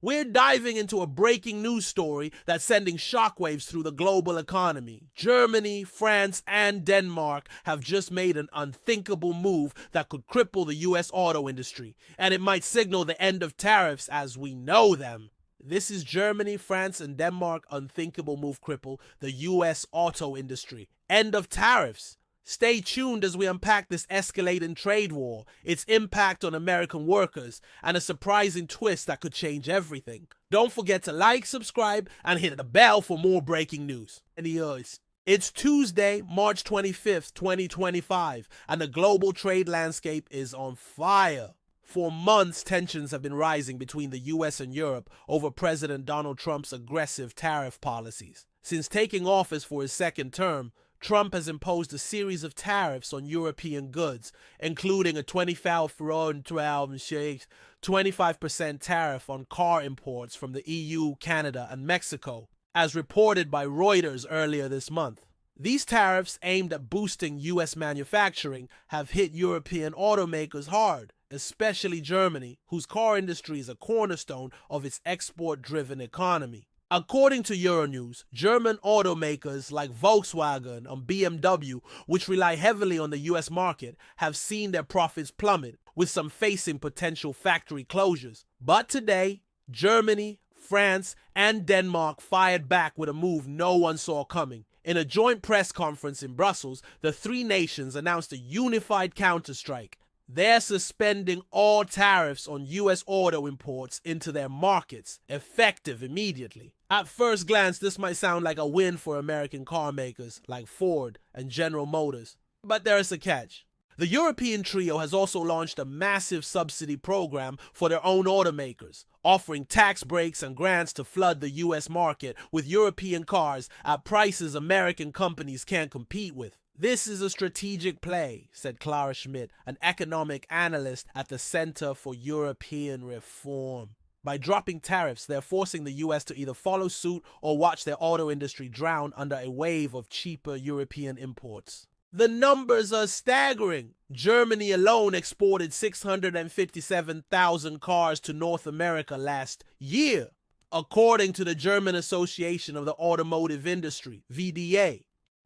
We're diving into a breaking news story that's sending shockwaves through the global economy. Germany, France, and Denmark have just made an unthinkable move that could cripple the US auto industry, and it might signal the end of tariffs as we know them. This is Germany, France, and Denmark unthinkable move cripple the US auto industry. End of tariffs. Stay tuned as we unpack this escalating trade war, its impact on American workers, and a surprising twist that could change everything. Don't forget to like, subscribe, and hit the bell for more breaking news. It's Tuesday, March 25th, 2025, and the global trade landscape is on fire. For months, tensions have been rising between the US and Europe over President Donald Trump's aggressive tariff policies. Since taking office for his second term, Trump has imposed a series of tariffs on European goods, including a 25% tariff on car imports from the EU, Canada, and Mexico, as reported by Reuters earlier this month. These tariffs, aimed at boosting US manufacturing, have hit European automakers hard, especially Germany, whose car industry is a cornerstone of its export-driven economy. According to Euronews, German automakers like Volkswagen and BMW, which rely heavily on the US market, have seen their profits plummet, with some facing potential factory closures. But today, Germany, France, and Denmark fired back with a move no one saw coming. In a joint press conference in Brussels, the three nations announced a unified counterstrike. They're suspending all tariffs on US auto imports into their markets, effective immediately. At first glance, this might sound like a win for American car makers like Ford and General Motors. But there's a catch. The European trio has also launched a massive subsidy program for their own automakers, offering tax breaks and grants to flood the US market with European cars at prices American companies can't compete with. This is a strategic play, said Clara Schmidt, an economic analyst at the Center for European Reform. By dropping tariffs, they're forcing the US to either follow suit or watch their auto industry drown under a wave of cheaper European imports. The numbers are staggering. Germany alone exported 657,000 cars to North America last year, according to the German Association of the Automotive Industry, VDA.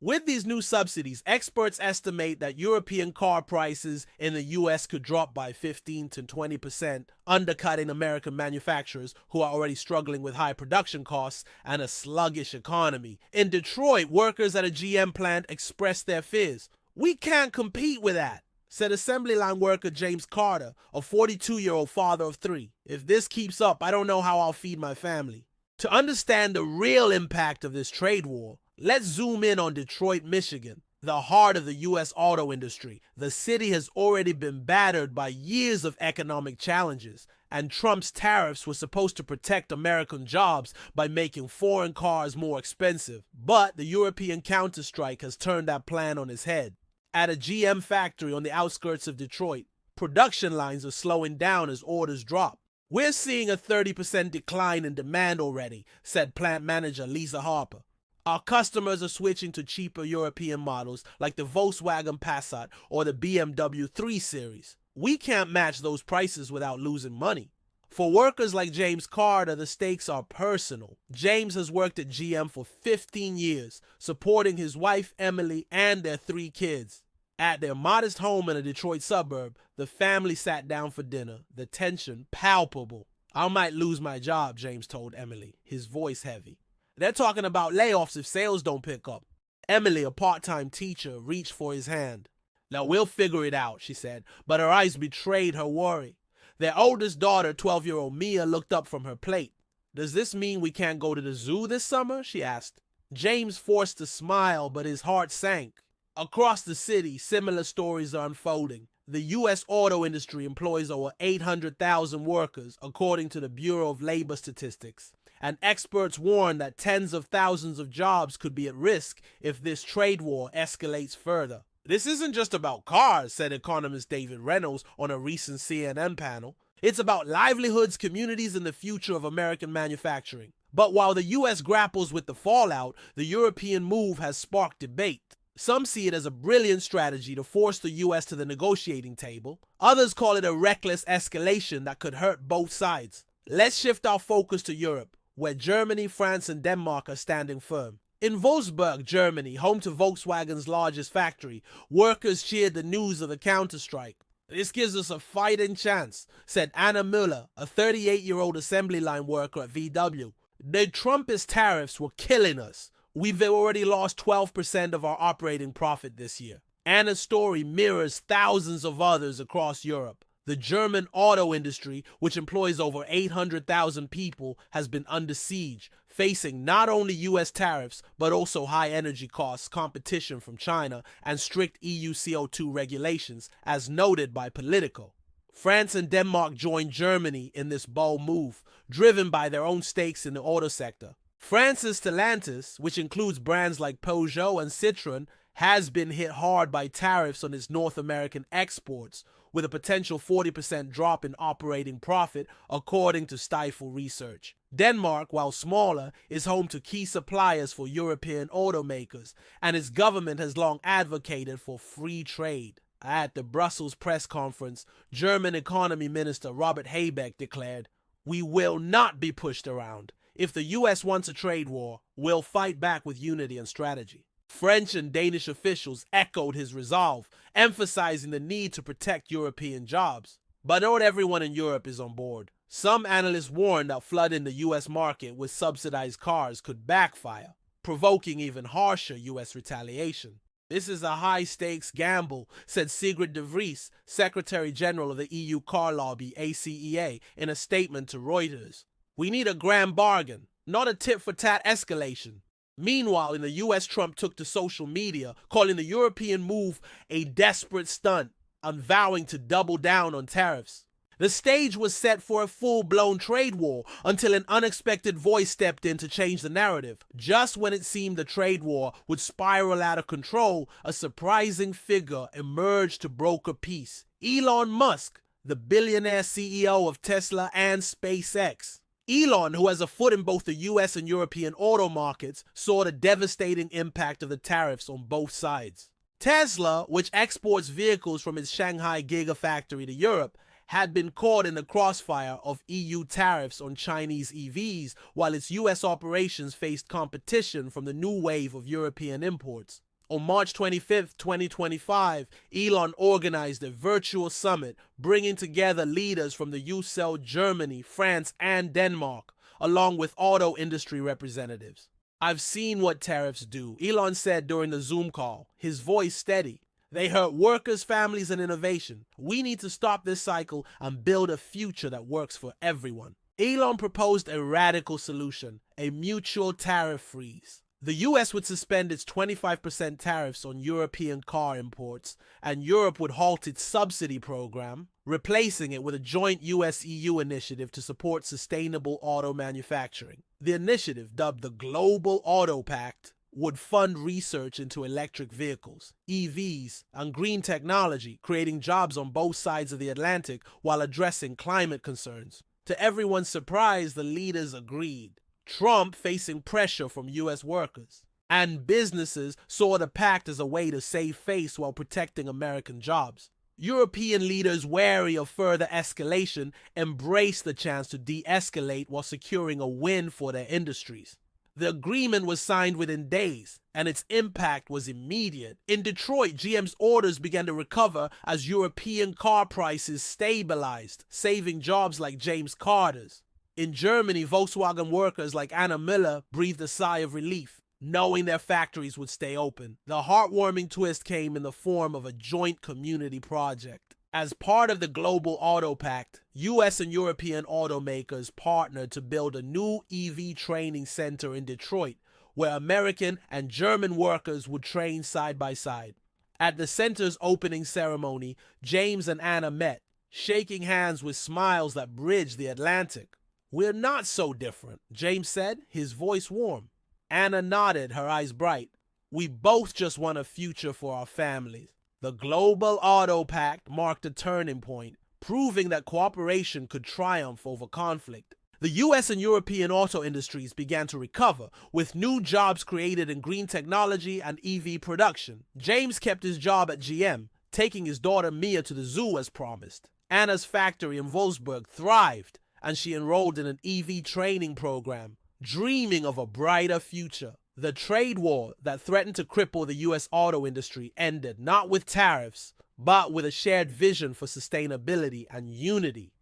With these new subsidies, experts estimate that European car prices in the US could drop by 15 to 20%, undercutting American manufacturers who are already struggling with high production costs and a sluggish economy. In Detroit, workers at a GM plant expressed their fears. "We can't compete with that," said assembly line worker James Carter, a 42-year-old father of three. "If this keeps up, I don't know how I'll feed my family." To understand the real impact of this trade war, let's zoom in on Detroit, Michigan, the heart of the US auto industry. The city has already been battered by years of economic challenges, and Trump's tariffs were supposed to protect American jobs by making foreign cars more expensive. But the European counterstrike has turned that plan on its head. At a GM factory on the outskirts of Detroit, production lines are slowing down as orders drop. "We're seeing a 30% decline in demand already," said plant manager Lisa Harper. "Our customers are switching to cheaper European models like the Volkswagen Passat or the BMW 3 Series. We can't match those prices without losing money." For workers like James Carter, the stakes are personal. James has worked at GM for 15 years, supporting his wife Emily and their three kids. At their modest home in a Detroit suburb, the family sat down for dinner, the tension palpable. "I might lose my job," James told Emily, his voice heavy. "They're talking about layoffs if sales don't pick up." Emily, a part-time teacher, reached for his hand. "Now we'll figure it out," she said, but her eyes betrayed her worry. Their oldest daughter, 12-year-old Mia, looked up from her plate. "Does this mean we can't go to the zoo this summer?" she asked. James forced a smile, but his heart sank. Across the city, similar stories are unfolding. The U.S. auto industry employs over 800,000 workers, according to the Bureau of Labor Statistics. And experts warn that tens of thousands of jobs could be at risk if this trade war escalates further. "This isn't just about cars," said economist David Reynolds on a recent CNN panel. "It's about livelihoods, communities, and the future of American manufacturing." But while the U.S. grapples with the fallout, the European move has sparked debate. Some see it as a brilliant strategy to force the U.S. to the negotiating table. Others call it a reckless escalation that could hurt both sides. Let's shift our focus to Europe, where Germany, France, and Denmark are standing firm. In Wolfsburg, Germany, home to Volkswagen's largest factory, workers cheered the news of the counterstrike. "This gives us a fighting chance," said Anna Müller, a 38-year-old assembly line worker at VW. "The Trumpist tariffs were killing us. We've already lost 12% of our operating profit this year." Anna's story mirrors thousands of others across Europe. The German auto industry, which employs over 800,000 people, has been under siege, facing not only US tariffs, but also high energy costs, competition from China, and strict EU CO2 regulations, as noted by Politico. France and Denmark joined Germany in this bold move, driven by their own stakes in the auto sector. France's Stellantis, which includes brands like Peugeot and Citroën, has been hit hard by tariffs on its North American exports, with a potential 40% drop in operating profit, according to Stifel Research. Denmark, while smaller, is home to key suppliers for European automakers, and its government has long advocated for free trade. At the Brussels press conference, German Economy Minister Robert Habeck declared, "We will not be pushed around. If the US wants a trade war, we'll fight back with unity and strategy." French and Danish officials echoed his resolve, emphasizing the need to protect European jobs. But not everyone in Europe is on board. Some analysts warn that flooding the US market with subsidized cars could backfire, provoking even harsher US retaliation. "This is a high-stakes gamble," said Sigrid de Vries, Secretary General of the EU car lobby ACEA, in a statement to Reuters. "We need a grand bargain, not a tit-for-tat escalation." Meanwhile, in the US, Trump took to social media, calling the European move a desperate stunt and vowing to double down on tariffs. The stage was set for a full-blown trade war until an unexpected voice stepped in to change the narrative. Just when it seemed the trade war would spiral out of control, a surprising figure emerged to broker peace. Elon Musk, the billionaire CEO of Tesla and SpaceX. Elon, who has a foot in both the US and European auto markets, saw the devastating impact of the tariffs on both sides. Tesla, which exports vehicles from its Shanghai gigafactory to Europe, had been caught in the crossfire of EU tariffs on Chinese EVs, while its US operations faced competition from the new wave of European imports. On March 25, 2025, Elon organized a virtual summit bringing together leaders from the UCell, Germany, France, and Denmark, along with auto industry representatives. "I've seen what tariffs do," Elon said during the Zoom call, his voice steady. "They hurt workers, families, and innovation. We need to stop this cycle and build a future that works for everyone." Elon proposed a radical solution, a mutual tariff freeze. The US would suspend its 25% tariffs on European car imports, and Europe would halt its subsidy program, replacing it with a joint US-EU initiative to support sustainable auto manufacturing. The initiative, dubbed the Global Auto Pact, would fund research into electric vehicles, EVs, and green technology, creating jobs on both sides of the Atlantic while addressing climate concerns. To everyone's surprise, the leaders agreed. Trump facing pressure from US workers, and businesses saw the pact as a way to save face while protecting American jobs. European leaders wary of further escalation embraced the chance to de-escalate while securing a win for their industries. The agreement was signed within days, and its impact was immediate. In Detroit, GM's orders began to recover as European car prices stabilized, saving jobs like James Carter's. In Germany, Volkswagen workers like Anna Müller breathed a sigh of relief, knowing their factories would stay open. The heartwarming twist came in the form of a joint community project. As part of the Global Auto Pact, US and European automakers partnered to build a new EV training center in Detroit, where American and German workers would train side by side. At the center's opening ceremony, James and Anna met, shaking hands with smiles that bridged the Atlantic. "We're not so different," James said, his voice warm. Anna nodded, her eyes bright. "We both just want a future for our families." The Global Auto Pact marked a turning point, proving that cooperation could triumph over conflict. The US and European auto industries began to recover, with new jobs created in green technology and EV production. James kept his job at GM, taking his daughter Mia to the zoo as promised. Anna's factory in Wolfsburg thrived, and she enrolled in an EV training program, dreaming of a brighter future. The trade war that threatened to cripple the US auto industry ended not with tariffs, but with a shared vision for sustainability and unity.